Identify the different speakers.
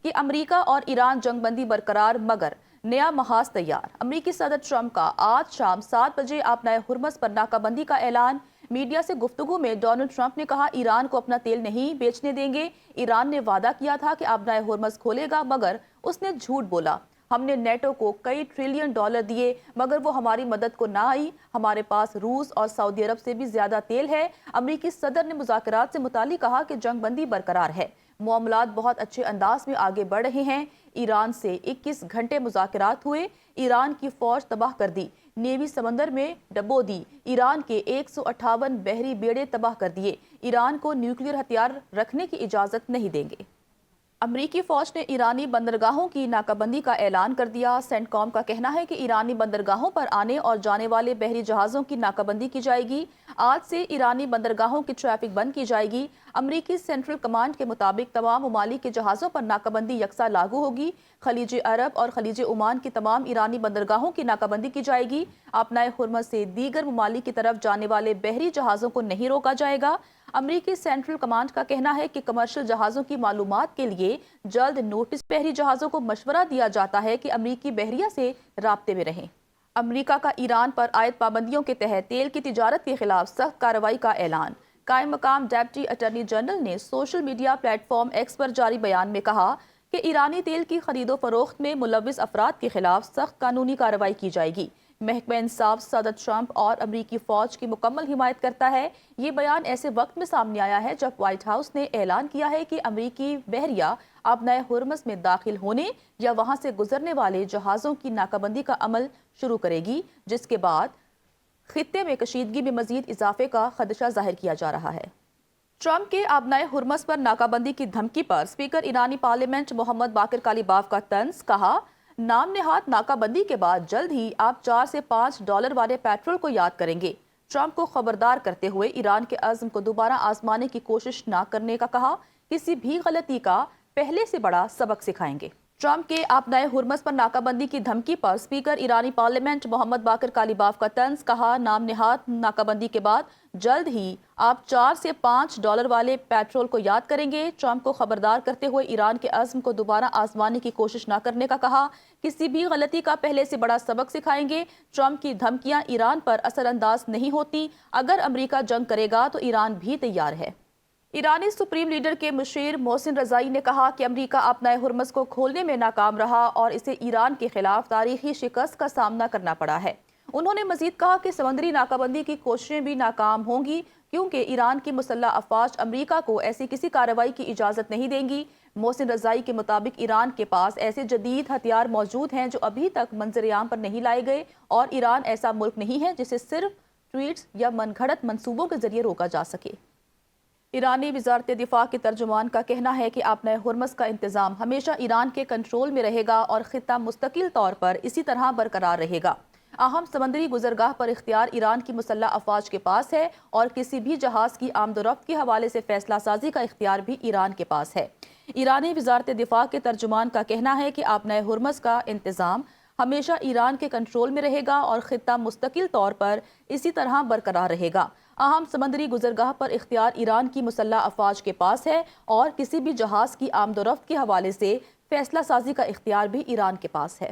Speaker 1: کہ امریکہ اور ایران جنگ بندی برقرار مگر نیا محاذ تیار۔ امریکی صدر ٹرمپ کا آج شام 7 بجے آبنائے ہرمز پر ناکہ بندی کا اعلان۔ میڈیا سے گفتگو میں ڈونلڈ ٹرمپ نے کہا ایران کو اپنا تیل نہیں بیچنے دیں گے۔ ایران نے وعدہ کیا تھا کہ آبنائے ہرمز کھولے گا مگر اس نے جھوٹ بولا۔ ہم نے نیٹو کو کئی ٹریلین ڈالر دیے مگر وہ ہماری مدد کو نہ آئی۔ ہمارے پاس روس اور سعودی عرب سے بھی زیادہ تیل ہے۔ امریکی صدر نے مذاکرات سے متعلق کہا کہ جنگ بندی برقرار ہے، معاملات بہت اچھے انداز میں آگے بڑھ رہے ہیں۔ ایران سے 21 گھنٹے مذاکرات ہوئے، ایران کی فوج تباہ کر دی، نیوی سمندر میں ڈبو دی، ایران کے 158 بحری بیڑے تباہ کر دیے، ایران کو نیوکلیر ہتھیار رکھنے کی اجازت نہیں دیں گے۔ امریکی فوج نے ایرانی بندرگاہوں کی ناکہ بندی کا اعلان کر دیا۔ سینٹ کام کا کہنا ہے کہ ایرانی بندرگاہوں پر آنے اور جانے والے بحری جہازوں کی ناکہ بندی کی جائے گی۔ آج سے ایرانی بندرگاہوں کی ٹریفک بند کی جائے گی۔ امریکی سینٹرل کمانڈ کے مطابق تمام ممالک کے جہازوں پر ناکہ بندی یکساں لاگو ہوگی۔ خلیج عرب اور خلیج عمان کی تمام ایرانی بندرگاہوں کی ناکہ بندی کی جائے گی۔ آبنائے ہرمز سے دیگر ممالک کی طرف جانے والے بحری جہازوں کو نہیں روکا جائے گا۔ امریکی سینٹرل کمانڈ کا کہنا ہے کہ کمرشل جہازوں کی معلومات کے لیے جلد نوٹس بحری جہازوں کو مشورہ دیا جاتا ہے کہ امریکی بحریہ سے رابطے میں رہیں۔ امریکہ کا ایران پر عائد پابندیوں کے تحت تیل کی تجارت کے خلاف سخت کارروائی کا اعلان۔ قائم مقام ڈپٹی اٹارنی جنرل نے social media platform X پر جاری بیان میں کہا کہ ایرانی تیل کی خرید و فروخت میں ملوث افراد کے خلاف سخت قانونی کارروائی کی جائے گی۔ محکمہ انصاف صدر ٹرمپ اور امریکی فوج کی مکمل حمایت کرتا ہے۔ یہ بیان ایسے وقت میں سامنے آیا ہے جب وائٹ ہاؤس نے اعلان کیا ہے کہ امریکی بحریہ آبنائے ہرمز میں داخل ہونے یا وہاں سے گزرنے والے جہازوں کی ناکہ بندی کا عمل شروع کرے گی، جس کے بعد خطے میں کشیدگی میں مزید اضافے کا خدشہ ظاہر کیا جا رہا ہے۔ ٹرمپ کے آبنائے ہرمز پر ناکہ بندی کی دھمکی پر اسپیکر ایرانی پارلیمنٹ محمد باقر کالیباف کا طنز، کہا نام نہاد ناکہ بندی کے بعد جلد ہی آپ 4 سے 5 ڈالر والے پیٹرول کو یاد کریں گے۔ ٹرمپ کو خبردار کرتے ہوئے ایران کے عزم کو دوبارہ آزمانے کی کوشش نہ کرنے کا کہا، کسی بھی غلطی کا پہلے سے بڑا سبق سکھائیں گے۔ ٹرمپ کے آبنائے ہرمز پر ناکہ بندی کی دھمکی پر اسپیکر ایرانی پارلیمنٹ محمد باقر کالیباف کا طنز، کہا نام نہاد ناکہ بندی کے بعد جلد ہی آپ 4 سے 5 ڈالر والے پیٹرول کو یاد کریں گے۔ ٹرمپ کو خبردار کرتے ہوئے ایران کے عزم کو دوبارہ آزمانے کی کوشش نہ کرنے کا کہا، کسی بھی غلطی کا پہلے سے بڑا سبق سکھائیں گے۔ ٹرمپ کی دھمکیاں ایران پر اثر انداز نہیں ہوتی، اگر امریکہ جنگ کرے گا تو ایران بھی تیار ہے۔ ایرانی سپریم لیڈر کے مشیر محسن رضائی نے کہا کہ امریکہ آبنائے ہرمز کو کھولنے میں ناکام رہا اور اسے ایران کے خلاف تاریخی شکست کا سامنا کرنا پڑا ہے۔ انہوں نے مزید کہا کہ سمندری ناکہ بندی کی کوششیں بھی ناکام ہوں گی کیونکہ ایران کی مسلح افواج امریکہ کو ایسی کسی کارروائی کی اجازت نہیں دیں گی۔ محسن رضائی کے مطابق ایران کے پاس ایسے جدید ہتھیار موجود ہیں جو ابھی تک منظر عام پر نہیں لائے گئے، اور ایران ایسا ملک نہیں ہے جسے صرف ٹویٹس یا من گھڑت منصوبوں کے ذریعے روکا جا سکے۔ ایرانی وزارت دفاع کے ترجمان کا کہنا ہے کہ آبنائے ہرمز کا انتظام ہمیشہ ایران کے کنٹرول میں رہے گا اور خطہ مستقل طور پر اسی طرح برقرار رہے گا۔ اہم سمندری گزرگاہ پر اختیار ایران کی مسلح افواج کے پاس ہے اور کسی بھی جہاز کی آمد و رفت کے حوالے سے فیصلہ سازی کا اختیار بھی ایران کے پاس ہے۔ ایرانی وزارت دفاع کے ترجمان کا کہنا ہے کہ آبنائے ہرمز کا انتظام ہمیشہ ایران کے کنٹرول میں رہے گا اور خطہ مستقل طور پر اسی طرح برقرار رہے گا۔ اہم سمندری گزرگاہ پر اختیار ایران کی مسلح افواج کے پاس ہے اور کسی بھی جہاز کی آمد و رفت کے حوالے سے فیصلہ سازی کا اختیار بھی ایران کے پاس ہے۔